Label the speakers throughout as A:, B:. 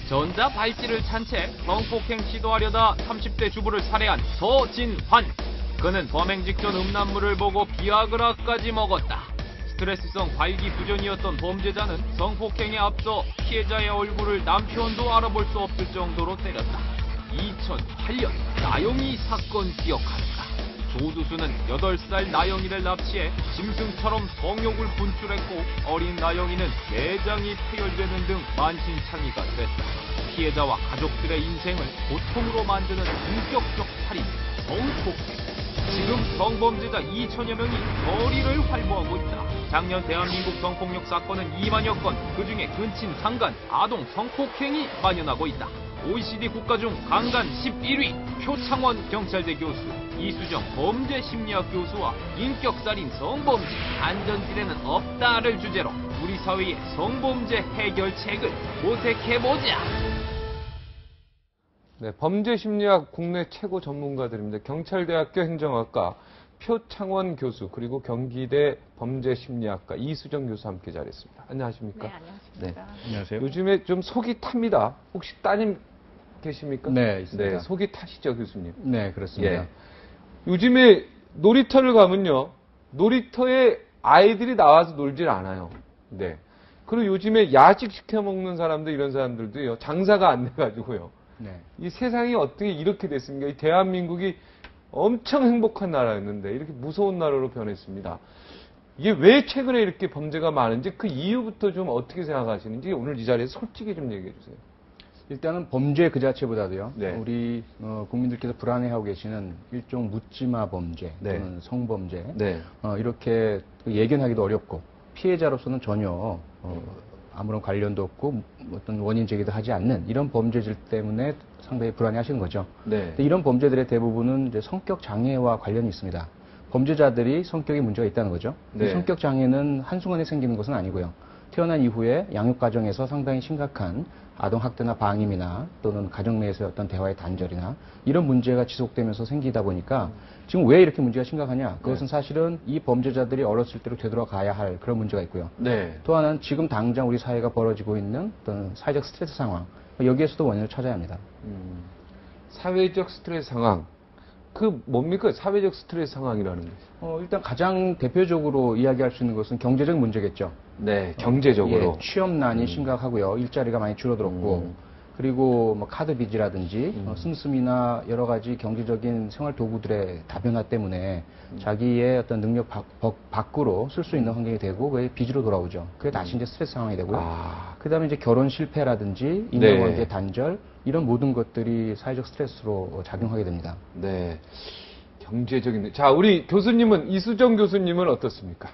A: 전자 발찌를 찬 채 성폭행 시도하려다 30대 주부를 살해한 서진환. 그는 범행 직전 음란물을 보고 비아그라까지 먹었다. 스트레스성 발기부전이었던 범죄자는 성폭행에 앞서 피해자의 얼굴을 남편도 알아볼 수 없을 정도로 때렸다. 2008년 나영이 사건 기억하는가? 조두수는 8살 나영이를 납치해 짐승처럼 성욕을 분출했고 어린 나영이는 내장이 폐혈되는 등 만신창이가 됐다. 피해자와 가족들의 인생을 고통으로 만드는 본격적 살인, 성폭행. 지금 성범죄자 2천여 명이 거리를 활보하고 있다. 작년 대한민국 성폭력 사건은 2만여 건, 그중에 근친, 상간, 아동 성폭행이 만연하고 있다. OECD 국가 중 강간 11위, 표창원 경찰대 교수, 이수정 범죄심리학 교수와 인격살인 성범죄, 안전지대는 없다를 주제로 우리 사회의 성범죄 해결책을 모색해보자.
B: 네, 범죄심리학 국내 최고 전문가들입니다. 경찰대학교 행정학과 표창원 교수, 그리고 경기대 범죄심리학과 이수정 교수 함께 자리했습니다. 안녕하십니까?
C: 네, 안녕하십니까?
D: 네. 안녕하세요.
B: 요즘에 좀 속이 탑니다. 혹시 따님 계십니까?
D: 네, 있습니다.
B: 네, 속이 타시죠, 교수님?
D: 네, 그렇습니다.
B: 예. 요즘에 놀이터를 가면요, 놀이터에 아이들이 나와서 놀질 않아요. 네. 그리고 요즘에 야식 시켜 먹는 사람들, 이런 사람들도요, 장사가 안 돼가지고요.
D: 네.
B: 이 세상이 어떻게 이렇게 됐습니까? 이 대한민국이 엄청 행복한 나라였는데 이렇게 무서운 나라로 변했습니다. 이게 왜 최근에 이렇게 범죄가 많은지, 그 이유부터 좀 어떻게 생각하시는지 오늘 이 자리에서 솔직히 좀 얘기해 주세요.
D: 일단은 범죄 그 자체보다도요.
B: 네.
D: 우리 국민들께서 불안해하고 계시는 일종 묻지마 범죄
B: 네.
D: 또는 성범죄
B: 네.
D: 이렇게 예견하기도 어렵고 피해자로서는 전혀 아무런 관련도 없고 어떤 원인 제기도 하지 않는 이런 범죄들 때문에 상당히 불안해하시는 거죠.
B: 네.
D: 근데 이런 범죄들의 대부분은 이제 성격 장애와 관련이 있습니다. 범죄자들이 성격에 문제가 있다는 거죠.
B: 네.
D: 성격 장애는 한순간에 생기는 것은 아니고요. 태어난 이후에 양육 과정에서 상당히 심각한 아동 학대나 방임이나 또는 가정 내에서의 어떤 대화의 단절이나 이런 문제가 지속되면서 생기다 보니까 지금 왜 이렇게 문제가 심각하냐? 그것은 사실은 이 범죄자들이 어렸을 때로 되돌아가야 할 그런 문제가 있고요.
B: 네.
D: 또 하나는 지금 당장 우리 사회가 벌어지고 있는 어떤 사회적 스트레스 상황, 여기에서도 원인을 찾아야 합니다.
B: 사회적 스트레스 상황. 그 뭡니까? 사회적 스트레스 상황이라는 게.
D: 일단 가장 대표적으로 이야기할 수 있는 것은 경제적 문제겠죠.
B: 네, 경제적으로.
D: 예, 취업난이 심각하고요. 일자리가 많이 줄어들었고, 그리고 뭐 카드 빚이라든지 씀씀이나 여러 가지 경제적인 생활 도구들의 다변화 때문에 자기의 어떤 능력 밖으로 쓸 수 있는 환경이 되고 그게 빚으로 돌아오죠. 그게 다시 이제 스트레스 상황이 되고요. 그다음에 이제 결혼 실패라든지 인간관계
B: 네.
D: 단절 이런 모든 것들이 사회적 스트레스로 작용하게 됩니다.
B: 네. 경제적인. 자, 우리 교수님은, 이수정 교수님은 어떻습니까?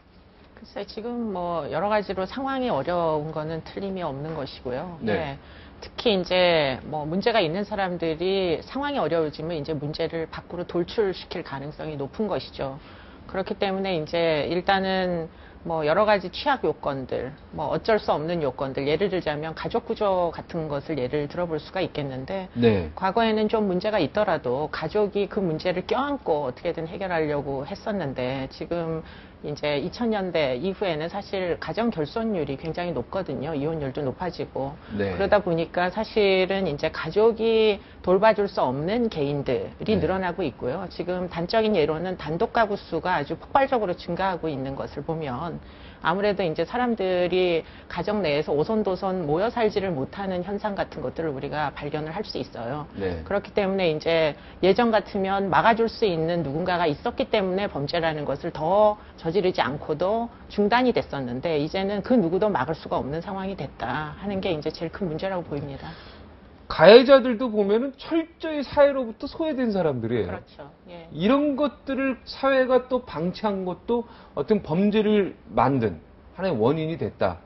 C: 글쎄, 지금 뭐 여러 가지로 상황이 어려운 거는 틀림이 없는 것이고요.
B: 네.
C: 예. 특히 이제 뭐 문제가 있는 사람들이 상황이 어려워지면 이제 문제를 밖으로 돌출시킬 가능성이 높은 것이죠. 그렇기 때문에 이제 일단은 뭐 여러 가지 취약 요건들, 뭐 어쩔 수 없는 요건들, 예를 들자면 가족 구조 같은 것을 예를 들어볼 수가 있겠는데,
B: 네.
C: 과거에는 좀 문제가 있더라도 가족이 그 문제를 껴안고 어떻게든 해결하려고 했었는데, 지금 이제 2000년대 이후에는 사실 가정 결손율이 굉장히 높거든요. 이혼율도 높아지고.
B: 네.
C: 그러다 보니까 사실은 이제 가족이 돌봐줄 수 없는 개인들이
B: 네.
C: 늘어나고 있고요. 지금 단적인 예로는 단독 가구 수가 아주 폭발적으로 증가하고 있는 것을 보면 아무래도 이제 사람들이 가정 내에서 오손도손 모여 살지를 못하는 현상 같은 것들을 우리가 발견을 할 수 있어요.
B: 네.
C: 그렇기 때문에 이제 예전 같으면 막아줄 수 있는 누군가가 있었기 때문에 범죄라는 것을 더 저지르지 않고도 중단이 됐었는데 이제는 그 누구도 막을 수가 없는 상황이 됐다 하는 게 이제 제일 큰 문제라고 보입니다.
B: 가해자들도 보면은 철저히 사회로부터 소외된 사람들이에요.
C: 그렇죠. 예.
B: 이런 것들을 사회가 또 방치한 것도 어떤 범죄를 만든 하나의 원인이 됐다.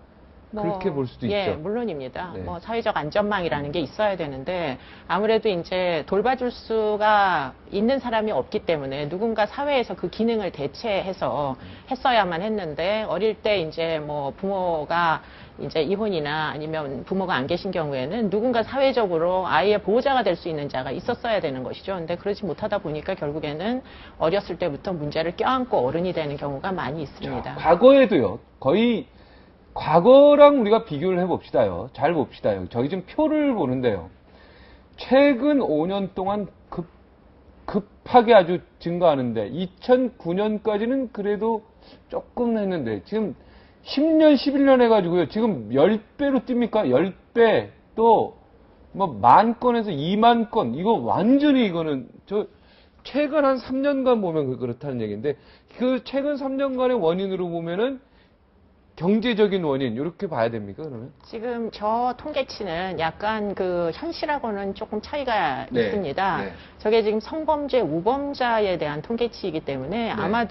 B: 그렇게 볼 수도
C: 예,
B: 있죠.
C: 물론입니다.
B: 네.
C: 뭐 사회적 안전망이라는 게 있어야 되는데 아무래도 이제 돌봐줄 수가 있는 사람이 없기 때문에 누군가 사회에서 그 기능을 대체해서 했어야만 했는데 어릴 때 이제 뭐 부모가 이제 이혼이나 아니면 부모가 안 계신 경우에는 누군가 사회적으로 아이의 보호자가 될 수 있는 자가 있었어야 되는 것이죠. 근데 그러지 못하다 보니까 결국에는 어렸을 때부터 문제를 껴안고 어른이 되는 경우가 많이 있습니다.
B: 자, 과거에도요. 거의 과거랑 우리가 비교를 해봅시다요. 잘 봅시다요. 저기 지금 표를 보는데요. 최근 5년 동안 급하게 아주 증가하는데 2009년까지는 그래도 조금 했는데 지금 10년, 11년 해가지고요. 지금 10배로 뜁니까? 10배 또 뭐 10,000건에서 20,000건 이거 완전히 이거는 저 최근 한 3년간 보면 그렇다는 얘기인데 그 최근 3년간의 원인으로 보면은 경제적인 원인 이렇게 봐야 됩니까 그러면?
C: 지금 저 통계치는 약간 그 현실하고는 조금 차이가
B: 네,
C: 있습니다.
B: 네.
C: 저게 지금 성범죄 우범자에 대한 통계치이기 때문에 아마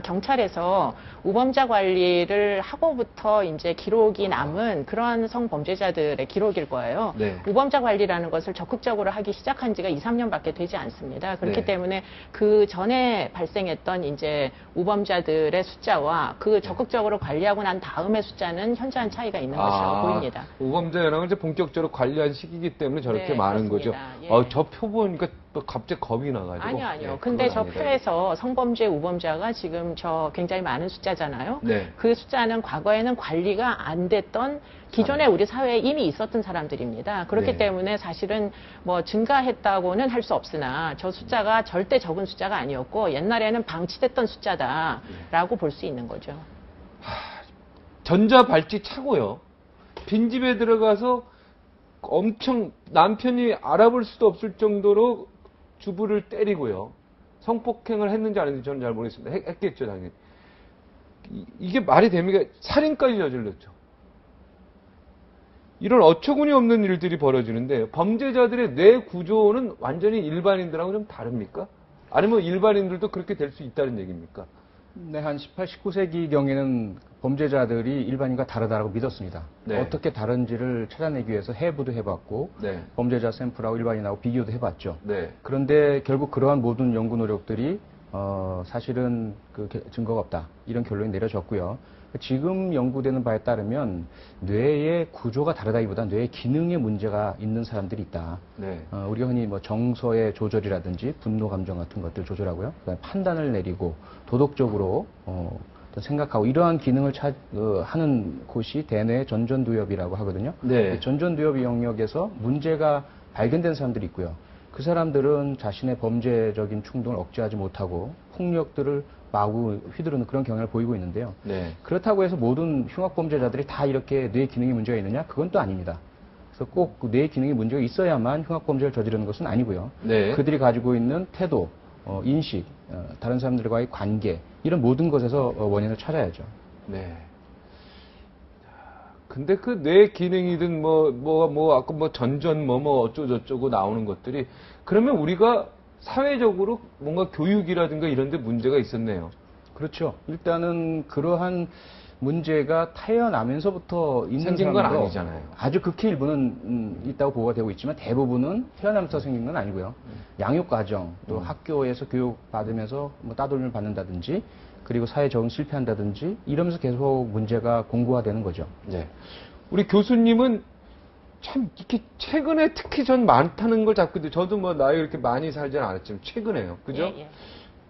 C: 경찰에서 우범자 관리를 하고부터 이제 기록이 남은 그런 성범죄자들의 기록일 거예요.
B: 네.
C: 우범자 관리라는 것을 적극적으로 하기 시작한 지가 2, 3년밖에 되지 않습니다. 그렇기
B: 네.
C: 때문에 그 전에 발생했던 이제 우범자들의 숫자와 그 적극적으로 관리하고 난 다음의 숫자는 현저한 차이가 있는 것이라고 보입니다.
B: 우범자 현황을 이제 본격적으로 관리한 시기이기 때문에 저렇게
C: 네,
B: 많은
C: 그렇습니다.
B: 거죠.
C: 예.
B: 저 표 보니까 또 갑자기 겁이 나가지고.
C: 아니요.
B: 네,
C: 근데
B: 그건
C: 저
B: 아니다.
C: 표에서 성범죄 우범자가 지금 저 굉장히 많은 숫자잖아요.
B: 네.
C: 그 숫자는 과거에는 관리가 안 됐던 기존에 우리 사회에 이미 있었던 사람들입니다. 그렇기
B: 네.
C: 때문에 사실은 뭐 증가했다고는 할 수 없으나 저 숫자가 절대 적은 숫자가 아니었고 옛날에는 방치됐던 숫자다라고 볼 수 있는 거죠.
B: 전자발찌 차고요. 빈집에 들어가서 엄청 남편이 알아볼 수도 없을 정도로 주부를 때리고요. 성폭행을 했는지 안 했는지 저는 잘 모르겠습니다. 했겠죠, 당연히. 이게 말이 됩니까? 살인까지 저질렀죠. 이런 어처구니 없는 일들이 벌어지는데 범죄자들의 뇌 구조는 완전히 일반인들하고 좀 다릅니까? 아니면 일반인들도 그렇게 될 수 있다는 얘기입니까?
D: 네, 한 18, 19세기경에는 범죄자들이 일반인과 다르다고 믿었습니다.
B: 네.
D: 어떻게 다른지를 찾아내기 위해서 해부도 해봤고
B: 네.
D: 범죄자 샘플하고 일반인하고 비교도 해봤죠.
B: 네.
D: 그런데 결국 그러한 모든 연구 노력들이 사실은 그 증거가 없다. 이런 결론이 내려졌고요. 지금 연구되는 바에 따르면 뇌의 구조가 다르다기보다 뇌의 기능에 문제가 있는 사람들이 있다.
B: 네.
D: 우리가 흔히 뭐 정서의 조절이라든지 분노 감정 같은 것들 조절하고요. 그다음에 판단을 내리고 도덕적으로 어떤 생각하고 이러한 기능을 하는 곳이 대뇌 전전두엽이라고 하거든요.
B: 네.
D: 전전두엽 영역에서 문제가 발견된 사람들이 있고요. 그 사람들은 자신의 범죄적인 충동을 억제하지 못하고 폭력들을 마구 휘두르는 그런 경향을 보이고 있는데요.
B: 네.
D: 그렇다고 해서 모든 흉악범죄자들이 다 이렇게 뇌 기능에 문제가 있느냐? 그건 또 아닙니다. 그래서 꼭 뇌 기능에 문제가 있어야만 흉악범죄를 저지르는 것은 아니고요.
B: 네.
D: 그들이 가지고 있는 태도, 인식, 다른 사람들과의 관계 이런 모든 것에서 원인을 찾아야죠.
B: 네. 근데 그 뇌 기능이든 아까 전전 어쩌고저쩌고 나오는 것들이 그러면 우리가 사회적으로 뭔가 교육이라든가 이런 데 문제가 있었네요.
D: 그렇죠. 일단은 그러한 문제가 태어나면서부터 있는
B: 생긴 건
D: 사람도
B: 아니잖아요.
D: 아주 극히 일부는 있다고 보고가 되고 있지만 대부분은 태어나면서 생긴 건 아니고요. 양육 과정, 또 학교에서 교육 받으면서 뭐 따돌림을 받는다든지 그리고 사회 적응 실패한다든지 이러면서 계속 문제가 공고화되는 거죠.
B: 네. 우리 교수님은 참 이렇게 최근에 특히 전 많다는 걸 자꾸 저도 뭐 나이 그렇게 많이 살지는 않았지만 최근에요. 그죠?
C: 예.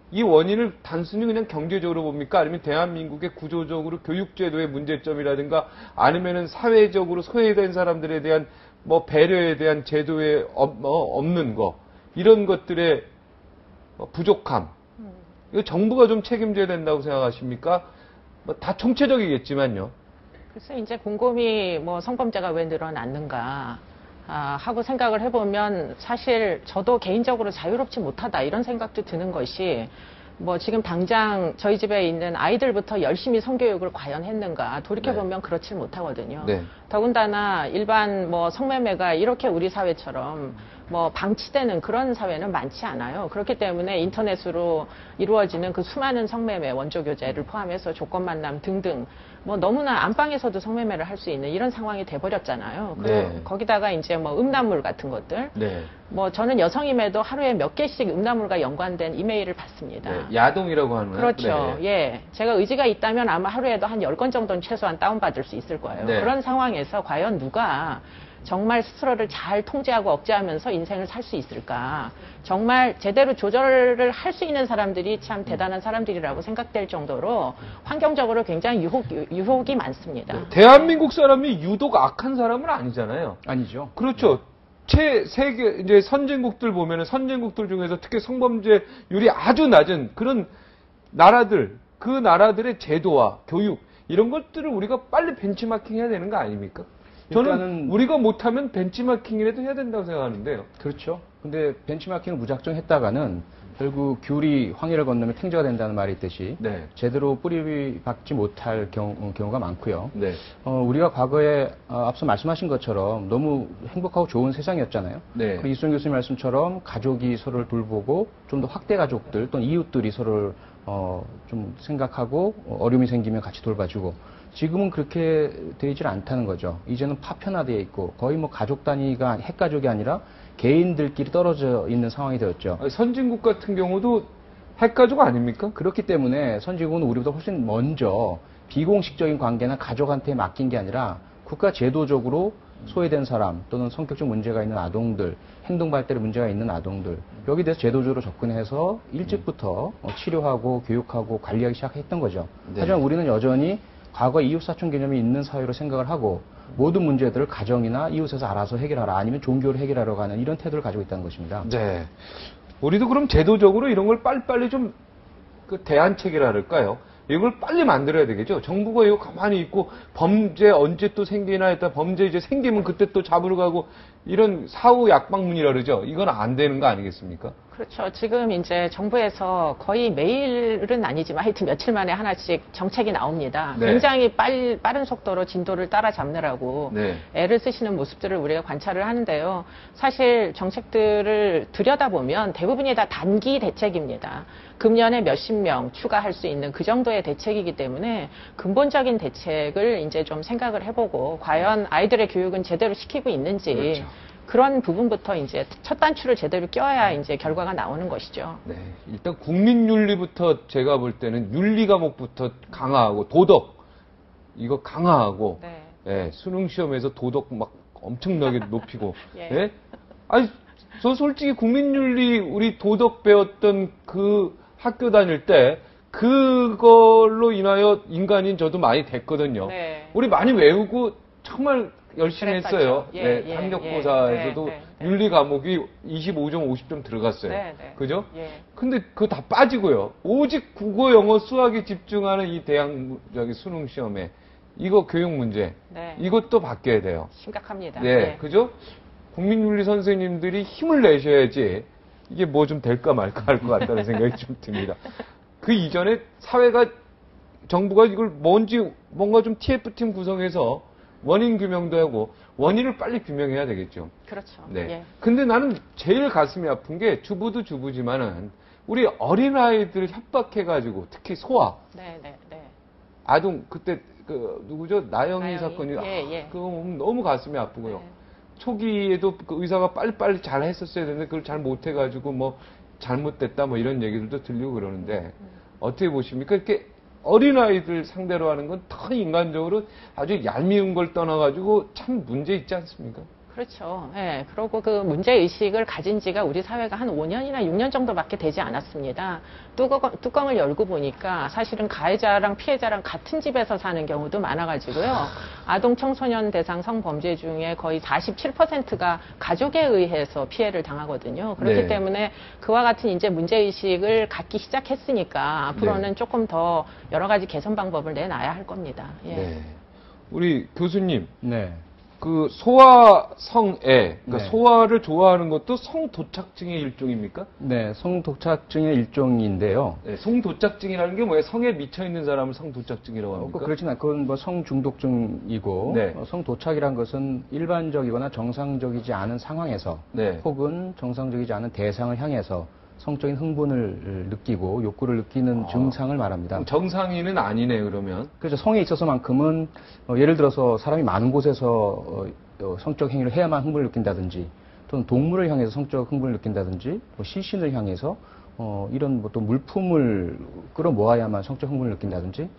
B: 이 원인을 단순히 그냥 경제적으로 봅니까? 아니면 대한민국의 구조적으로 교육제도의 문제점이라든가 아니면은 사회적으로 소외된 사람들에 대한 뭐 배려에 대한 제도에 없는 거 이런 것들의 부족함. 이거 정부가 좀 책임져야 된다고 생각하십니까? 뭐 다 총체적이겠지만요.
C: 그래서 이제 곰곰이 뭐 성범죄가 왜 늘어났는가 하고 생각을 해보면 사실 저도 개인적으로 자유롭지 못하다 이런 생각도 드는 것이 뭐 지금 당장 저희 집에 있는 아이들부터 열심히 성교육을 과연 했는가 돌이켜보면 그렇지 못하거든요.
B: 네.
C: 더군다나 일반 뭐 성매매가 이렇게 우리 사회처럼 뭐 방치되는 그런 사회는 많지 않아요. 그렇기 때문에 인터넷으로 이루어지는 그 수많은 성매매, 원조교제를 포함해서 조건 만남 등등 뭐 너무나 안방에서도 성매매를 할 수 있는 이런 상황이 돼버렸잖아요.
B: 네.
C: 거기다가 이제 뭐 음란물 같은 것들.
B: 네.
C: 뭐 저는 여성임에도 하루에 몇 개씩 음란물과 연관된 이메일을 받습니다.
B: 네. 야동이라고 하는
C: 그렇죠.
B: 네.
C: 예. 제가 의지가 있다면 아마 하루에도 한 10건 정도는 최소한 다운받을 수 있을 거예요.
B: 네.
C: 그런 상황에서 과연 누가 정말 스스로를 잘 통제하고 억제하면서 인생을 살 수 있을까? 정말 제대로 조절을 할 수 있는 사람들이 참 대단한 사람들이라고 생각될 정도로 환경적으로 굉장히 유혹이 많습니다.
B: 대한민국 사람이 유독 악한 사람은 아니잖아요.
D: 아니죠.
B: 그렇죠. 세계, 이제 선진국들 보면은 선진국들 중에서 특히 성범죄율이 아주 낮은 그런 나라들, 그 나라들의 제도와 교육, 이런 것들을 우리가 빨리 벤치마킹 해야 되는 거 아닙니까? 저는 우리가 못하면 벤치마킹이라도 해야 된다고 생각하는데요.
D: 그렇죠. 근데 벤치마킹을 무작정 했다가는 결국 귤이 황해를 건너면 탱저가 된다는 말이 있듯이
B: 네.
D: 제대로 뿌리 박지 못할 경우가 많고요.
B: 네.
D: 우리가 과거에 앞서 말씀하신 것처럼 너무 행복하고 좋은 세상이었잖아요.
B: 네.
D: 이수영 교수님 말씀처럼 가족이 서로를 돌보고 좀 더 확대 가족들 또는 이웃들이 서로를 좀 생각하고 어려움이 생기면 같이 돌봐주고, 지금은 그렇게 되질 않다는 거죠. 이제는 파편화되어 있고 거의 뭐 가족 단위가 핵가족이 아니라 개인들끼리 떨어져 있는 상황이 되었죠.
B: 선진국 같은 경우도 핵가족 아닙니까?
D: 그렇기 때문에 선진국은 우리보다 훨씬 먼저 비공식적인 관계나 가족한테 맡긴 게 아니라 국가 제도적으로 소외된 사람 또는 성격적 문제가 있는 아동들, 행동 발달에 문제가 있는 아동들, 여기 대해서 제도적으로 접근해서 일찍부터 치료하고 교육하고 관리하기 시작했던 거죠.
B: 네.
D: 하지만 우리는 여전히 과거 이웃사촌 개념이 있는 사회로 생각을 하고 모든 문제들을 가정이나 이웃에서 알아서 해결하라, 아니면 종교를 해결하려고 하는 이런 태도를 가지고 있다는 것입니다.
B: 네. 우리도 그럼 제도적으로 이런 걸 빨리빨리 좀 그 대안책이라 할까요? 이걸 빨리 만들어야 되겠죠. 정부가 이거 가만히 있고 범죄 언제 또 생기나 했다, 범죄 이제 생기면 그때 또 잡으러 가고 이런 사후 약방문이라 그러죠. 이건 안 되는 거 아니겠습니까?
C: 그렇죠. 지금 이제 정부에서 거의 매일은 아니지만 하여튼 며칠 만에 하나씩 정책이 나옵니다.
B: 네.
C: 굉장히 빠른 속도로 진도를 따라잡느라고
B: 네.
C: 애를 쓰시는 모습들을 우리가 관찰을 하는데요. 사실 정책들을 들여다보면 대부분이 다 단기 대책입니다. 금년에 몇십 명 추가할 수 있는 그 정도의 대책이기 때문에 근본적인 대책을 이제 좀 생각을 해보고 과연 아이들의 교육은 제대로 시키고 있는지,
B: 그렇죠.
C: 그런 부분부터 이제 첫 단추를 제대로 껴야 이제 결과가 나오는 것이죠.
B: 네. 일단 국민윤리부터 제가 볼 때는 윤리 과목부터 강화하고 도덕 이거 강화하고
C: 네.
B: 예, 수능 시험에서 도덕 막 엄청나게 높이고
C: 예.
B: 예? 아니 저 솔직히 국민윤리 우리 도덕 배웠던 그 학교 다닐 때 그걸로 인하여 인간인 저도 많이 됐거든요.
C: 네.
B: 우리 많이 외우고 정말 열심히
C: 그랬었죠.
B: 했어요.
C: 예,
B: 네,
C: 예,
B: 학력고사에서도
C: 네, 네.
B: 윤리 과목이 25점, 50점 들어갔어요.
C: 네, 네.
B: 그죠?
C: 예.
B: 근데 그거 다 빠지고요. 오직 국어, 영어, 수학에 집중하는 이 대학 수능 시험에 이거 교육 문제,
C: 네.
B: 이것도 바뀌어야 돼요.
C: 심각합니다.
B: 네,
C: 예.
B: 그죠? 국민윤리 선생님들이 힘을 내셔야지 이게 뭐 좀 될까 말까 할 것 같다는 생각이 좀 듭니다. 그 이전에 사회가, 정부가 이걸 뭔가 좀 TF팀 구성해서 원인 규명도 하고 원인을 빨리 규명해야 되겠죠.
C: 그렇죠.
B: 네.
C: 예.
B: 근데 나는 제일 가슴이 아픈 게 주부도 주부지만은 우리 어린아이들 협박해가지고 특히 소아,
C: 네, 네, 네.
B: 아동, 그때 그 누구죠? 나영이
C: 나영이.
B: 사건이
C: 예, 예.
B: 그거 보면 너무 가슴이 아프고요.
C: 네.
B: 초기에도 그 의사가 빨리빨리 잘 했었어야 되는데 그걸 잘 못해가지고 뭐 잘못됐다 뭐 이런 얘기들도 들리고 그러는데 어떻게 보십니까? 이렇게 어린아이들 상대로 하는 건 더 인간적으로 아주 얄미운 걸 떠나가지고 참 문제 있지 않습니까?
C: 그렇죠. 예. 그리고 그 문제의식을 가진 지가 우리 사회가 한 5년이나 6년 정도밖에 되지 않았습니다. 뚜껑을 열고 보니까 사실은 가해자랑 피해자랑 같은 집에서 사는 경우도 많아가지고요. 아동 청소년 대상 성범죄 중에 거의 47%가 가족에 의해서 피해를 당하거든요. 그렇기
B: 네.
C: 때문에 그와 같은 이제 문제의식을 갖기 시작했으니까 앞으로는
B: 네.
C: 조금 더 여러 가지 개선 방법을 내놔야 할 겁니다. 예.
B: 네. 우리 교수님,
D: 네.
B: 그 소아성애, 그러니까
D: 네.
B: 소아를 좋아하는 것도 성도착증의 일종입니까?
D: 네, 성도착증의 일종인데요.
B: 네, 성도착증이라는 게 뭐예요? 성에 미쳐 있는 사람을 성도착증이라고 합니까?
D: 그렇진 않고 그건 뭐 성중독증이고
B: 네.
D: 성도착이란 것은 일반적이거나 정상적이지 않은 상황에서
B: 네.
D: 혹은 정상적이지 않은 대상을 향해서 성적인 흥분을 느끼고 욕구를 느끼는 증상을 말합니다.
B: 정상인은 아니네 그러면.
D: 그래서 성에 있어서만큼은 예를 들어서 사람이 많은 곳에서 성적 행위를 해야만 흥분을 느낀다든지 또는 동물을 향해서 성적 흥분을 느낀다든지 뭐 시신을 향해서 이런 뭐 또 물품을 끌어모아야만 성적 흥분을 느낀다든지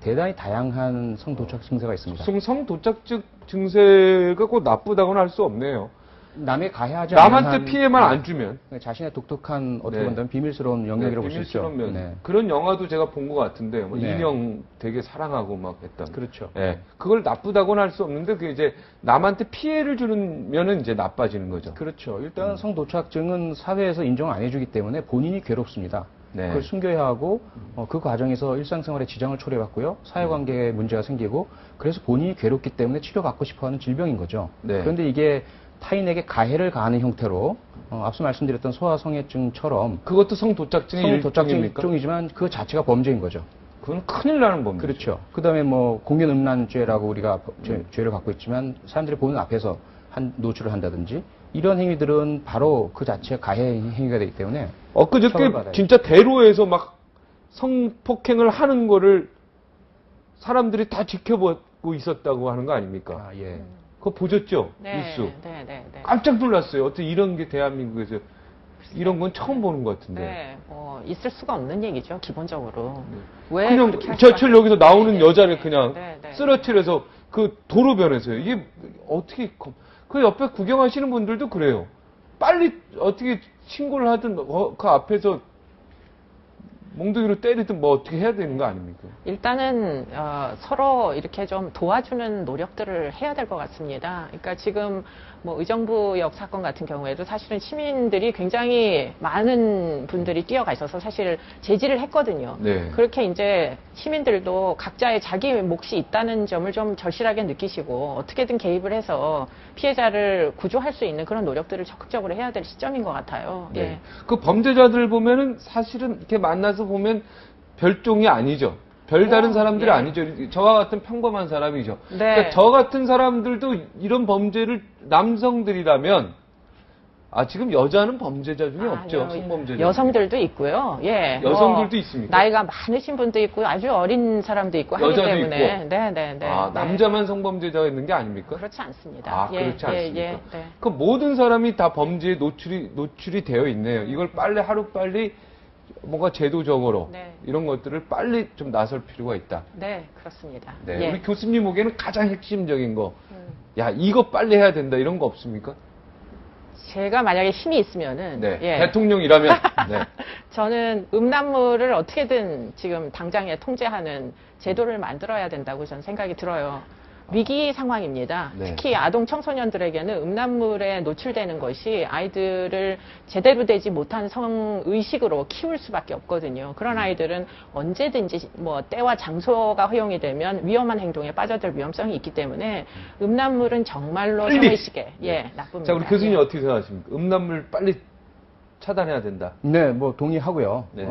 D: 대단히 다양한 성도착 증세가 있습니다.
B: 성도착 증세가 꼭 나쁘다고는 할 수 없네요.
D: 남의 가해하지
B: 남한테
D: 않은
B: 피해만 안 주면.
D: 자신의 독특한 어떻게
B: 네.
D: 본다면 비밀스러운 영역이라고 볼 수 있죠.
B: 비밀스러운 면.
D: 네.
B: 그런 영화도 제가 본 것 같은데, 뭐
D: 네.
B: 인형 되게 사랑하고 막 했던.
D: 그렇죠.
B: 예. 그걸 나쁘다고는 할 수 없는데, 그게 이제 남한테 피해를 주면은 이제 나빠지는 거죠.
D: 그렇죠. 일단 성도착증은 사회에서 인정 안 해주기 때문에 본인이 괴롭습니다.
B: 네.
D: 그걸 숨겨야 하고 그 과정에서 일상생활에 지장을 초래받고요. 사회관계에 문제가 생기고 그래서 본인이 괴롭기 때문에 치료받고 싶어하는 질병인 거죠.
B: 네.
D: 그런데 이게 타인에게 가해를 가하는 형태로 앞서 말씀드렸던 소아성애증처럼
B: 그것도 성도착증의 일종입니까?
D: 일종이지만 그 자체가 범죄인 거죠.
B: 그건 큰일 나는 범죄죠.
D: 그렇죠. 그다음에 뭐 공연음란죄라고 우리가 죄를 갖고 있지만 사람들이 보는 앞에서 노출을 한다든지 이런 행위들은 바로 그 자체 가해 행위가 되기 때문에
B: 엊그저께
D: 처벌받아야죠.
B: 진짜 대로에서 막 성폭행을 하는 거를 사람들이 다 지켜보고 있었다고 하는 거 아닙니까?
D: 아, 예.
B: 그거 보셨죠?
C: 네,
B: 뉴스.
C: 네, 네, 네.
B: 깜짝 놀랐어요. 어떻게 이런 게 대한민국에서 이런 건 처음 보는 것 같은데.
C: 네, 있을 수가 없는 얘기죠, 기본적으로. 왜
B: 그냥
C: 그렇게 할
B: 저
C: 수밖에
B: 여기서 나오는
C: 네,
B: 여자를
C: 네,
B: 그냥
C: 네, 네.
B: 쓰러뜨려서 그 도로변에서요. 이게 어떻게 그 옆에 구경하시는 분들도 그래요. 빨리 어떻게 신고를 하든 그 앞에서 몽둥이로 때리든 뭐 어떻게 해야 되는 거 아닙니까?
C: 일단은 서로 이렇게 좀 도와주는 노력들을 해야 될 것 같습니다. 그러니까 지금 뭐 의정부역 사건 같은 경우에도 사실은 시민들이 굉장히 많은 분들이 뛰어가 있어서 사실 제지를 했거든요.
B: 네.
C: 그렇게 이제 시민들도 각자의 자기 몫이 있다는 점을 좀 절실하게 느끼시고 어떻게든 개입을 해서 피해자를 구조할 수 있는 그런 노력들을 적극적으로 해야 될 시점인 것 같아요.
B: 네.
C: 예.
B: 그 범죄자들 보면은 사실은 이렇게 만나서 보면 별종이 아니죠. 별다른 사람들이
C: 예.
B: 아니죠. 저와 같은 평범한 사람이죠.
C: 네.
B: 그러니까 저 같은 사람들도 이런 범죄를 남성들이라면 지금 여자는 범죄자 중에 없죠.
C: 아니요.
B: 성범죄자.
C: 여성들도 있고요. 예.
B: 여성들도 있습니까?
C: 나이가 많으신 분도 있고 아주 어린 사람도 있고 하기
B: 여자도
C: 때문에.
B: 있고.
C: 네, 네, 네. 네.
B: 남자만 성범죄자가 있는 게 아닙니까?
C: 그렇지 않습니다.
B: 그렇지 않습니까?
C: 예, 네.
B: 그 모든 사람이 다 범죄에 노출이 되어 있네요. 이걸 빨리 하루빨리 뭔가 제도적으로
C: 네.
B: 이런 것들을 빨리 좀 나설 필요가 있다.
C: 네, 그렇습니다.
B: 네.
C: 예.
B: 우리 교수님 보기에는 가장 핵심적인 거.
C: 음.
B: 야, 이거 빨리 해야 된다. 이런 거 없습니까?
C: 제가 만약에 힘이 있으면은
B: 네.
C: 예.
B: 대통령이라면. 네.
C: 저는 음란물을 어떻게든 지금 당장에 통제하는 제도를 만들어야 된다고 저는 생각이 들어요. 위기 상황입니다.
B: 네.
C: 특히 아동 청소년들에게는 음란물에 노출되는 것이 아이들을 제대로 되지 못한 성의식으로 키울 수밖에 없거든요. 그런 아이들은 언제든지 뭐 때와 장소가 허용이 되면 위험한 행동에 빠져들 위험성이 있기 때문에 음란물은 정말로
B: 빨리!
C: 성의식에 나쁩니다.
B: 자, 우리 교수님
C: 예.
B: 어떻게 생각하십니까? 음란물 빨리 차단해야 된다.
D: 네, 뭐 동의하고요.
B: 네.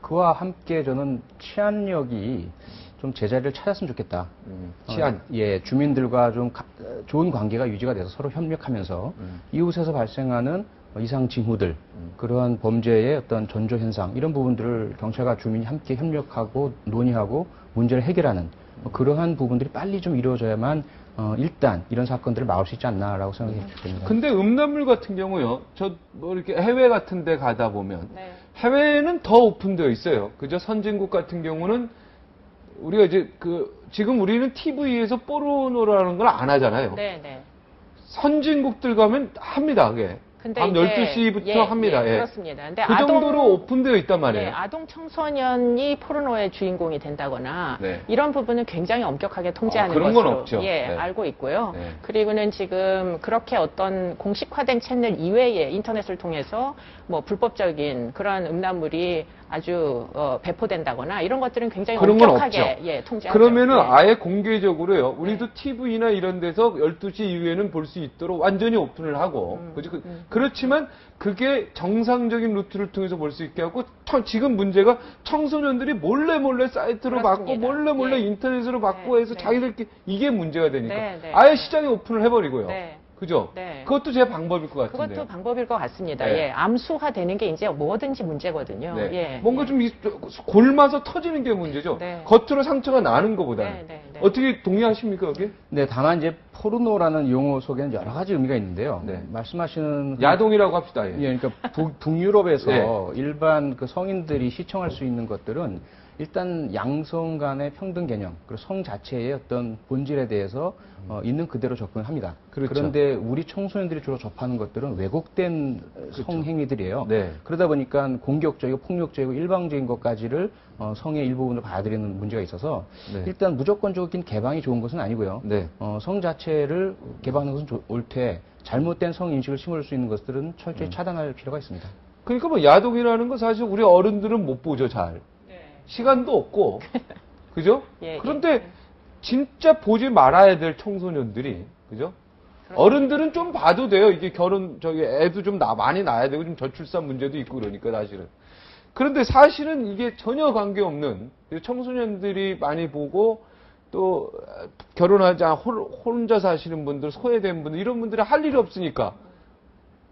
D: 그와 함께 저는 치안력이 좀 제자리를 찾았으면 좋겠다.
B: 치안.
D: 예, 주민들과 좀 좋은 관계가 유지가 돼서 서로 협력하면서 이웃에서 발생하는 이상 징후들, 그러한 범죄의 어떤 전조 현상 이런 부분들을 경찰과 주민이 함께 협력하고 논의하고 문제를 해결하는 그러한 부분들이 빨리 좀 이루어져야만 일단 이런 사건들을 막을 수 있지 않나라고 생각이 듭니다.
B: 근데 음란물 같은 경우요. 뭐 이렇게 해외 같은 데 가다 보면
C: 네.
B: 해외는 더 오픈되어 있어요. 그죠? 선진국 같은 경우는 우리가 이제 지금 우리는 TV에서 포르노라는 걸 안 하잖아요.
C: 네, 네.
B: 선진국들 가면 합니다, 그게.
C: 근데
B: 밤
C: 이제
B: 12시부터 합니다. 예.
C: 그렇습니다. 근데
B: 그 정도로 오픈되어 있단 말이에요.
C: 아동 청소년이 포르노의 주인공이 된다거나
B: 네.
C: 이런 부분은 굉장히 엄격하게 통제하는
B: 그런 건
C: 것으로
B: 없죠. 네.
C: 알고 있고요.
B: 네.
C: 그리고는 지금 그렇게 어떤 공식화된 채널 이외에 인터넷을 통해서 뭐 불법적인 그런 음란물이 아주 배포된다거나 이런 것들은 굉장히
B: 그런 건
C: 엄격하게
B: 없죠.
C: 통제하죠.
B: 그러면은
C: 네.
B: 아예 공개적으로요. 우리도 TV나 이런 데서 12시 이후에는 볼 수 있도록 완전히 오픈을 하고. 그죠? 그렇지만 그게 정상적인 루트를 통해서 볼 수 있게 하고 지금 문제가 청소년들이 몰래 사이트로 받고
C: 그렇습니다.
B: 몰래
C: 예.
B: 인터넷으로 받고
C: 네,
B: 해서
C: 네.
B: 자기들끼리 이게 문제가 되니까
C: 네, 네.
B: 아예 시장에 오픈을 해버리고요.
C: 네.
B: 그죠?
C: 네.
B: 그것도 제 방법일 것 같은데요.
C: 그것도 방법일 것 같습니다.
B: 네.
C: 예, 암수화되는 게 이제 뭐든지 문제거든요.
B: 네.
C: 예,
B: 뭔가
C: 예.
B: 좀 골마서 터지는 게 문제죠.
C: 네.
B: 겉으로 상처가 나는 것보다는.
C: 네, 네, 네.
B: 어떻게 동의하십니까, 여기?
D: 네, 다만 이제 포르노라는 용어 속에는 여러 가지 의미가 있는데요.
B: 네.
D: 말씀하시는
B: 야동이라고 합시다. 예.
D: 예, 그러니까 북유럽에서
B: 네.
D: 일반 그 성인들이 시청할 수 있는 것들은 일단 양성 간의 평등 개념, 그리고 성 자체의 어떤 본질에 대해서 있는 그대로 접근합니다.
B: 그렇죠.
D: 그런데 우리 청소년들이 주로 접하는 것들은 왜곡된 성행위들이에요.
B: 네.
D: 그러다 보니까 공격적이고 폭력적이고 일방적인 것까지를 성의 일부분으로 받아들이는 문제가 있어서
B: 네.
D: 일단 무조건적인 개방이 좋은 것은 아니고요.
B: 네.
D: 성 자체를 개방하는 것은 옳되 잘못된 성 인식을 심을 수 있는 것들은 철저히 차단할 필요가 있습니다.
B: 그러니까 뭐 야동이라는 거 사실 우리 어른들은 못 보죠, 잘. 시간도 없고. 그죠?
C: 예,
B: 그런데
C: 예.
B: 진짜 보지 말아야 될 청소년들이, 그죠? 어른들은 좀 봐도 돼요. 이게 애도 좀 많이 낳아야 되고 좀 저출산 문제도 있고 그러니까 사실은. 그런데 사실은 이게 전혀 관계없는 청소년들이 많이 보고 또 결혼하지 않고 혼자 사시는 분들, 소외된 분들, 이런 분들이 할 일이 없으니까.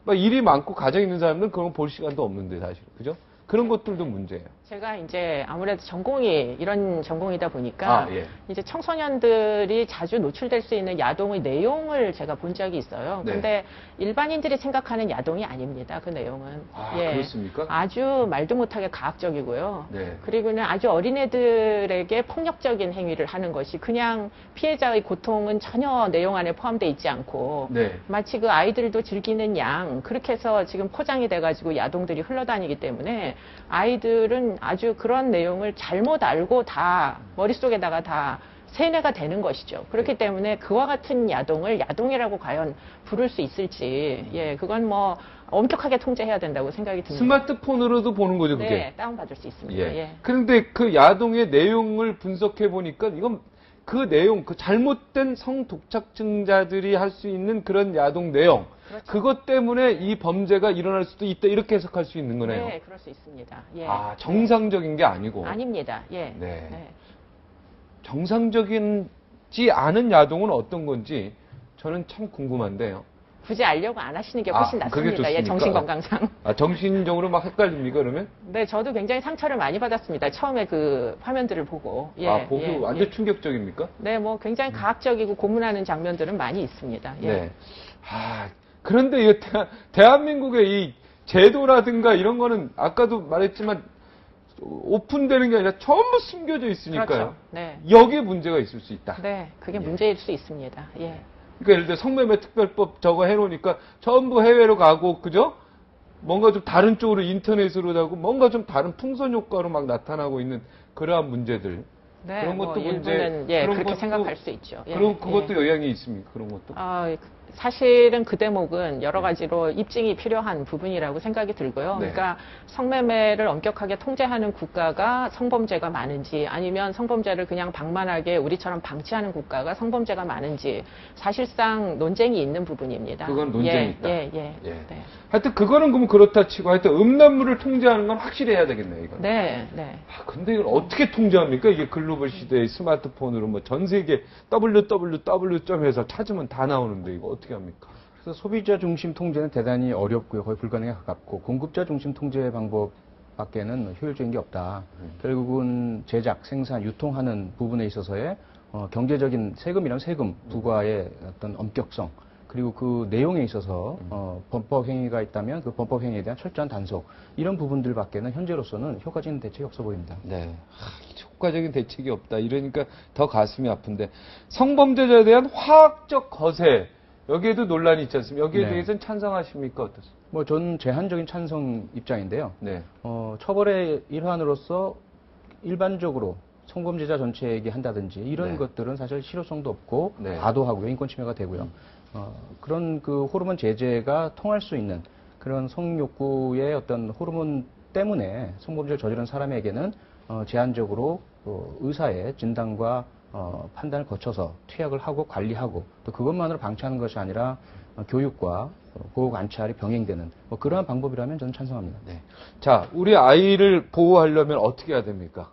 B: 막 일이 많고 가정 있는 사람들은 그런 거 볼 시간도 없는데 사실. 그죠? 그런 것들도 문제예요.
C: 제가 이제 아무래도 전공이 이런 전공이다 보니까
B: 예.
C: 이제 청소년들이 자주 노출될 수 있는 야동의 내용을 제가 본 적이 있어요.
B: 네.
C: 근데 일반인들이 생각하는 야동이 아닙니다. 그 내용은.
B: 그렇습니까?
C: 아주 말도 못하게 가학적이고요.
B: 네.
C: 그리고는 아주 어린애들에게 폭력적인 행위를 하는 것이 그냥 피해자의 고통은 전혀 내용 안에 포함되어 있지 않고
B: 네.
C: 마치 그 아이들도 즐기는 양 그렇게 해서 지금 포장이 돼가지고 야동들이 흘러다니기 때문에 아이들은 아주 그런 내용을 잘못 알고 다 머릿속에다가 다 세뇌가 되는 것이죠. 그렇기 때문에 그와 같은 야동을 야동이라고 과연 부를 수 있을지, 예, 그건 뭐 엄격하게 통제해야 된다고 생각이 듭니다.
B: 스마트폰으로도 보는 거죠, 그게?
C: 네, 다운받을 수 있습니다.
B: 예.
C: 예.
B: 그런데 그 야동의 내용을 분석해 보니까 이건 그 내용, 그 잘못된 성독착증자들이 할 수 있는 그런 야동 내용,
C: 그렇죠.
B: 그것 때문에 이 범죄가 일어날 수도 있다, 이렇게 해석할 수 있는 거네요.
C: 네, 그럴 수 있습니다. 예.
B: 정상적인 게 아니고.
C: 아닙니다. 예.
B: 네. 정상적인지 않은 야동은 어떤 건지 저는 참 궁금한데요.
C: 굳이 알려고 안 하시는 게 훨씬
B: 그게
C: 낫습니다. 예,
B: 좋습니까?
C: 정신건강상.
B: 정신적으로 막 헷갈립니까, 그러면?
C: 네, 저도 굉장히 상처를 많이 받았습니다. 처음에 그 화면들을 보고. 예,
B: 보고
C: 예,
B: 완전
C: 예.
B: 충격적입니까?
C: 네, 뭐 굉장히 가학적이고 고문하는 장면들은 많이 있습니다. 예.
B: 네. 그런데 이 대한민국의 이 제도라든가 이런 거는 아까도 말했지만 오픈되는 게 아니라 전부 숨겨져 있으니까요.
C: 그렇죠. 네.
B: 여기에 문제가 있을 수 있다.
C: 네, 그게
B: 예.
C: 문제일 수 있습니다. 예.
B: 그러니까 예를 들어 성매매 특별법 저거 해놓으니까 전부 해외로 가고, 그죠? 뭔가 좀 다른 쪽으로 인터넷으로 하고 뭔가 좀 다른 풍선 효과로 막 나타나고 있는 그러한 문제들.
C: 네,
B: 그런 것도
C: 뭐
B: 문제.
C: 일부는 예,
B: 그런
C: 그렇게
B: 것도-
C: 생각할 수 있죠. 예,
B: 그럼 그것도
C: 예.
B: 영향이 있습니까? 그런 것도.
C: 사실은 그 대목은 여러 가지로 입증이 필요한 부분이라고 생각이 들고요.
B: 네.
C: 그러니까 성매매를 엄격하게 통제하는 국가가 성범죄가 많은지 아니면 성범죄를 그냥 방만하게 우리처럼 방치하는 국가가 성범죄가 많은지 사실상 논쟁이 있는 부분입니다.
B: 그건 논쟁이 있다.
C: 예.
B: 예. 하여튼 그거는 그럼 그렇다 치고 하여튼 음란물을 통제하는 건 확실히 해야 되겠네요, 이건.
C: 네.
B: 근데 이걸 어떻게 통제합니까? 이게 글로벌 시대의 스마트폰으로 뭐 전 세계 www.해서 찾으면 다 나오는데 이거 어떻게 합니까?
D: 그래서 소비자 중심 통제는 대단히 어렵고요. 거의 불가능에 가깝고 공급자 중심 통제 방법밖에는 효율적인 게 없다. 결국은 제작, 생산, 유통하는 부분에 있어서의 경제적인 세금 부과의 어떤 엄격성 그리고 그 내용에 있어서 범법 행위가 있다면 그 범법 행위에 대한 철저한 단속 이런 부분들밖에는 현재로서는 효과적인 대책이 없어 보입니다.
B: 네. 효과적인 대책이 없다. 이러니까 더 가슴이 아픈데 성범죄자에 대한 화학적 거세 여기에도 논란이 있지 않습니까? 여기에
D: 네.
B: 대해서는 찬성하십니까? 어떠세요?
D: 뭐 전 제한적인 찬성 입장인데요.
B: 네.
D: 처벌의 일환으로서 일반적으로 성범죄자 전체에게 한다든지 이런
B: 네.
D: 것들은 사실 실효성도 없고
B: 네.
D: 과도하고요. 인권 침해가 되고요. 그런 그 호르몬 제제가 통할 수 있는 그런 성욕구의 어떤 호르몬 때문에 성범죄를 저지른 사람에게는 제한적으로 의사의 진단과 판단을 거쳐서 투약을 하고 관리하고 또 그것만으로 방치하는 것이 아니라 교육과 보호 관찰이 병행되는 뭐 그러한 방법이라면 저는 찬성합니다.
B: 네. 자, 우리 아이를 보호하려면 어떻게 해야 됩니까?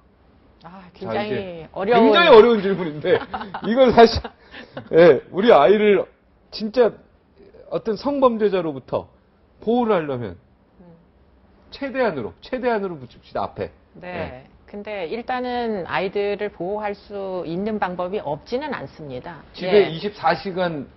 C: 굉장히
B: 이게
C: 어려운.
B: 굉장히 어려운 질문인데 이건 사실 예, 우리 아이를 진짜 어떤 성범죄자로부터 보호를 하려면 최대한으로 붙입시다 앞에.
C: 네. 근데 일단은 아이들을 보호할 수 있는 방법이 없지는 않습니다.
B: 집에
C: 예.
B: 24시간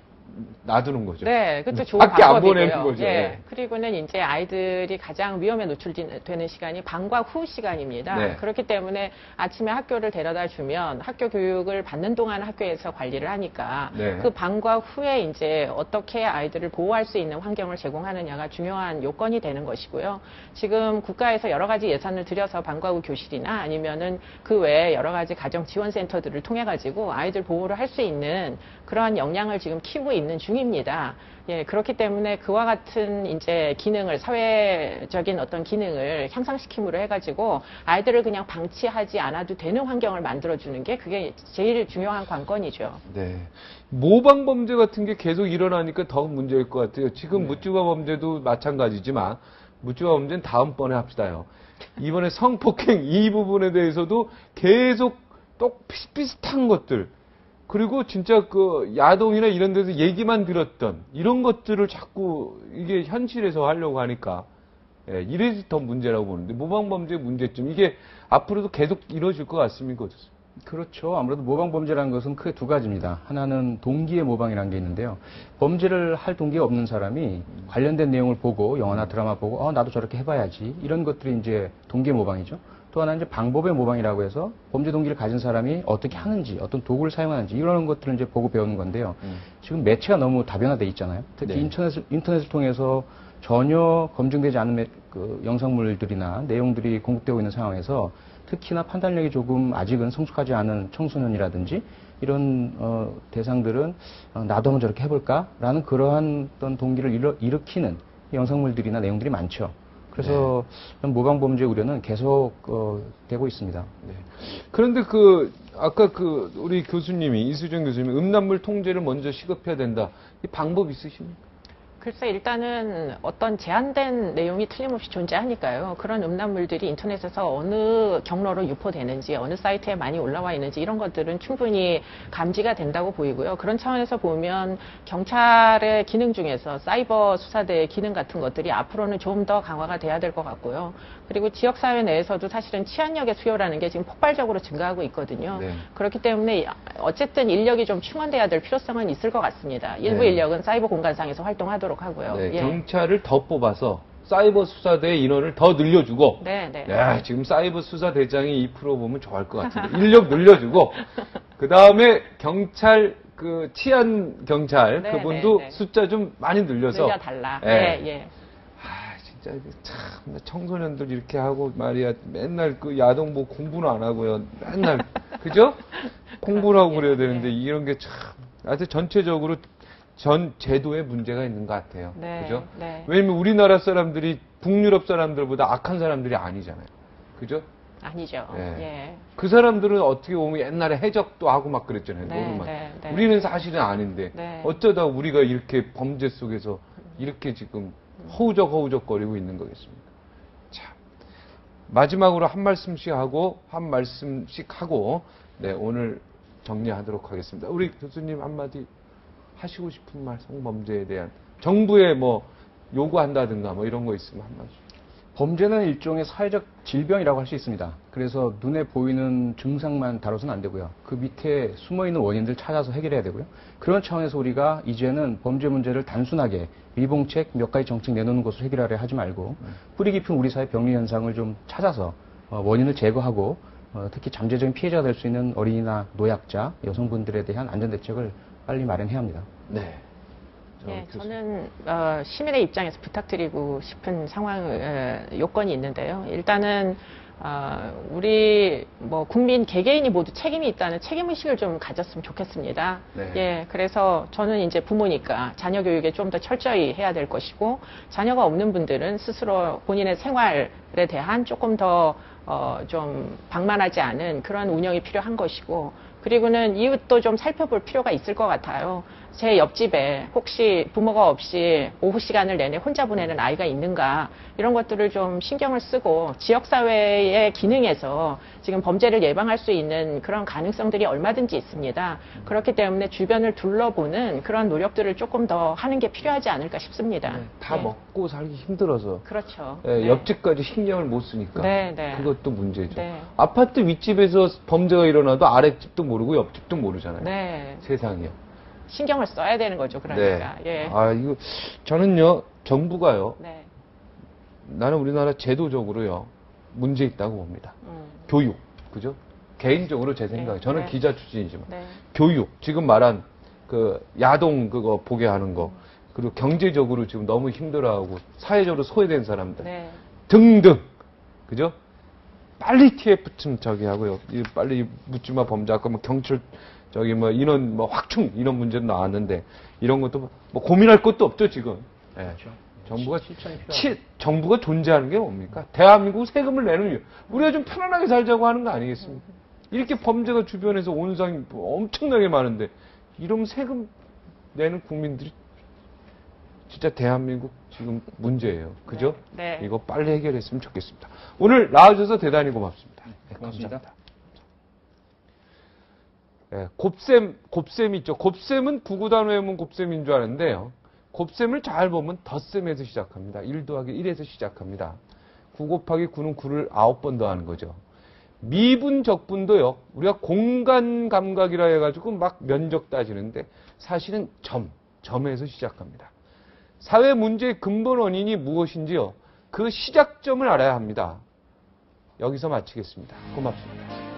B: 놔두는 거죠.
C: 네, 그것도 좋은
B: 밖에 안
C: 방법이고요.
B: 보내는 거죠.
C: 예.
B: 네.
C: 그리고는 이제 아이들이 가장 위험에 노출되는 시간이 방과 후 시간입니다.
B: 네.
C: 그렇기 때문에 아침에 학교를 데려다 주면 학교 교육을 받는 동안 학교에서 관리를 하니까
B: 네.
C: 그 방과 후에 이제 어떻게 아이들을 보호할 수 있는 환경을 제공하느냐가 중요한 요건이 되는 것이고요. 지금 국가에서 여러 가지 예산을 들여서 방과 후 교실이나 아니면은 그 외에 여러 가지 가정 지원 센터들을 통해 가지고 아이들 보호를 할 수 있는 그러한 역량을 지금 키우고 있는 중입니다. 예, 그렇기 때문에 그와 같은 이제 기능을, 사회적인 어떤 기능을 향상시킴으로 해가지고 아이들을 그냥 방치하지 않아도 되는 환경을 만들어주는 게 그게 제일 중요한 관건이죠.
B: 네. 모방 범죄 같은 게 계속 일어나니까 더 문제일 것 같아요. 지금
D: 네.
B: 묻지마 범죄도 마찬가지지만 묻지마 범죄는 다음번에 합시다요. 이번에 성폭행 이 부분에 대해서도 계속 또 비슷비슷한 것들 그리고 진짜 그 야동이나 이런 데서 얘기만 들었던 이런 것들을 자꾸 이게 현실에서 하려고 하니까 예, 이래서 더 문제라고 보는데 모방범죄의 문제점 이게 앞으로도 계속 이루어질 것 같습니까? 어떻습니까?
D: 그렇죠. 아무래도 모방범죄라는 것은 크게 두 가지입니다. 하나는 동기의 모방이라는 게 있는데요. 범죄를 할 동기가 없는 사람이 관련된 내용을 보고 영화나 드라마 보고 나도 저렇게 해봐야지 이런 것들이 이제 동기의 모방이죠. 또 하나는 이제 방법의 모방이라고 해서 범죄 동기를 가진 사람이 어떻게 하는지, 어떤 도구를 사용하는지 이런 것들을 이제 보고 배우는 건데요. 지금 매체가 너무 다변화돼 있잖아요. 특히
B: 네.
D: 인터넷을 통해서 전혀 검증되지 않은 그 영상물들이나 내용들이 공급되고 있는 상황에서 특히나 판단력이 조금 아직은 성숙하지 않은 청소년이라든지 이런 대상들은 나도 한번 저렇게 해볼까라는 그러한 어떤 동기를 일으키는 영상물들이나 내용들이 많죠. 그래서 모방 범죄 우려는 계속 되고 있습니다.
B: 네. 그런데 아까 우리 교수님이 이수정 교수님이 음란물 통제를 먼저 시급해야 된다. 이 방법 있으십니까?
C: 글쎄 일단은 어떤 제한된 내용이 틀림없이 존재하니까요. 그런 음란물들이 인터넷에서 어느 경로로 유포되는지 어느 사이트에 많이 올라와 있는지 이런 것들은 충분히 감지가 된다고 보이고요. 그런 차원에서 보면 경찰의 기능 중에서 사이버 수사대의 기능 같은 것들이 앞으로는 좀 더 강화가 돼야 될 것 같고요. 그리고 지역사회 내에서도 사실은 치안력의 수요라는 게 지금 폭발적으로 증가하고 있거든요.
B: 네.
C: 그렇기 때문에 어쨌든 인력이 좀 충원돼야 될 필요성은 있을 것 같습니다. 일부
B: 네.
C: 인력은 사이버 공간상에서 활동하도록 하고요.
B: 네,
C: 예.
B: 경찰을 더 뽑아서 사이버 수사대 인원을 더 늘려주고
C: 네.
B: 야, 지금 사이버 수사 대장이 2% 보면 좋아할 것 같은데 인력 늘려주고 그 다음에 경찰 치안 경찰
C: 네,
B: 그분도
C: 네.
B: 숫자 좀 많이 늘려서
C: 늘려달라.
B: 예.
C: 예.
B: 아 진짜 이게 참 청소년들 이렇게 하고 말이야 맨날 야동 보고 공부는 안 하고요 맨날 그죠? 공부를 하고 그래야 되는데
C: 예.
B: 이런 게 참 하여튼 전체적으로 전 제도에 문제가 있는 것 같아요.
C: 네,
B: 그죠?
C: 네.
B: 왜냐면 우리나라 사람들이 북유럽 사람들보다 악한 사람들이 아니잖아요. 그죠?
C: 아니죠.
B: 예.
C: 예.
B: 그 사람들은 어떻게 보면 옛날에 해적도 하고 막 그랬잖아요.
C: 네,
B: 노름만.
C: 네, 네.
B: 우리는 사실은 아닌데
C: 네.
B: 어쩌다 우리가 이렇게 범죄 속에서 이렇게 지금 허우적거리고 있는 거겠습니까? 자, 마지막으로 한 말씀씩 하고 네, 오늘 정리하도록 하겠습니다. 우리 교수님 한마디 하시고 싶은 말, 성범죄에 대한 정부에 뭐 요구한다든가 뭐 이런 거 있으면 한 말씀.
D: 범죄는 일종의 사회적 질병이라고 할 수 있습니다. 그래서 눈에 보이는 증상만 다뤄서는 안 되고요. 그 밑에 숨어있는 원인들 찾아서 해결해야 되고요. 그런 차원에서 우리가 이제는 범죄 문제를 단순하게 미봉책 몇 가지 정책 내놓는 것으로 해결하려 하지 말고 뿌리 깊은 우리 사회 병리 현상을 좀 찾아서 원인을 제거하고 특히 잠재적인 피해자가 될 수 있는 어린이나 노약자, 여성분들에 대한 안전대책을 빨리 마련해야 합니다.
B: 네.
C: 예, 저는 시민의 입장에서 부탁드리고 싶은 요건이 있는데요. 일단은 우리 국민 개개인이 모두 책임이 있다는 책임의식을 좀 가졌으면 좋겠습니다.
B: 네.
C: 예, 그래서 저는 이제 부모니까 자녀 교육에 좀 더 철저히 해야 될 것이고 자녀가 없는 분들은 스스로 본인의 생활에 대한 조금 더 좀 방만하지 않은 그런 운영이 필요한 것이고 그리고는 이웃도 좀 살펴볼 필요가 있을 것 같아요. 제 옆집에 혹시 부모가 없이 오후 시간을 내내 혼자 보내는 아이가 있는가 이런 것들을 좀 신경을 쓰고 지역사회의 기능에서 지금 범죄를 예방할 수 있는 그런 가능성들이 얼마든지 있습니다. 그렇기 때문에 주변을 둘러보는 그런 노력들을 조금 더 하는 게 필요하지 않을까 싶습니다.
B: 다
C: 네.
B: 먹고 살기 힘들어서
C: 그렇죠.
B: 예,
C: 네.
B: 옆집까지 신경을 못 쓰니까
C: 네, 네.
B: 그것도 문제죠.
C: 네.
B: 아파트 윗집에서 범죄가 일어나도 아랫집도 모르고 옆집도 모르잖아요.
C: 네.
B: 세상이요.
C: 신경을 써야 되는 거죠. 그러니까. 예.
B: 아, 이거 저는요 정부가요.
C: 네.
B: 나는 우리나라 제도적으로요 문제 있다고 봅니다. 교육, 그죠? 개인적으로 제 생각에
C: 네,
B: 저는
C: 네.
B: 기자 출신이지만
C: 네.
B: 교육 지금 말한 그 야동 그거 보게 하는 거 그리고 경제적으로 지금 너무 힘들어하고 사회적으로 소외된 사람들
C: 네.
B: 등등, 그죠? 빨리 TF 좀 저기 하고요. 빨리 묻지마 범죄 아까 뭐 경찰 저기 뭐 인원 뭐 확충 이런 문제도 나왔는데 이런 것도 뭐 고민할 것도 없죠 지금. 예.
D: 그렇죠.
B: 정부가
D: 실천이 필요하죠.
B: 정부가 존재하는 게 뭡니까? 대한민국 세금을 내는 이유. 우리가 좀 편안하게 살자고 하는 거 아니겠습니까? 이렇게 범죄가 주변에서 온상이 엄청나게 많은데 이러면 세금 내는 국민들이 진짜 대한민국 지금 문제예요. 그죠?
C: 네. 네.
B: 이거 빨리 해결했으면 좋겠습니다. 오늘 나와주셔서 대단히 고맙습니다. 네,
D: 고맙습니다.
B: 감사합니다. 네, 곱셈 있죠. 곱셈은 구구단 외우면 곱셈인 줄 아는데요. 곱셈을 잘 보면 덧셈에서 시작합니다. 1 더하기 1에서 시작합니다. 9 곱하기 9는 9를 9번 더하는 거죠. 미분, 적분도요. 우리가 공간 감각이라 해가지고 막 면적 따지는데 사실은 점에서 시작합니다. 사회 문제의 근본 원인이 무엇인지요. 그 시작점을 알아야 합니다. 여기서 마치겠습니다. 고맙습니다.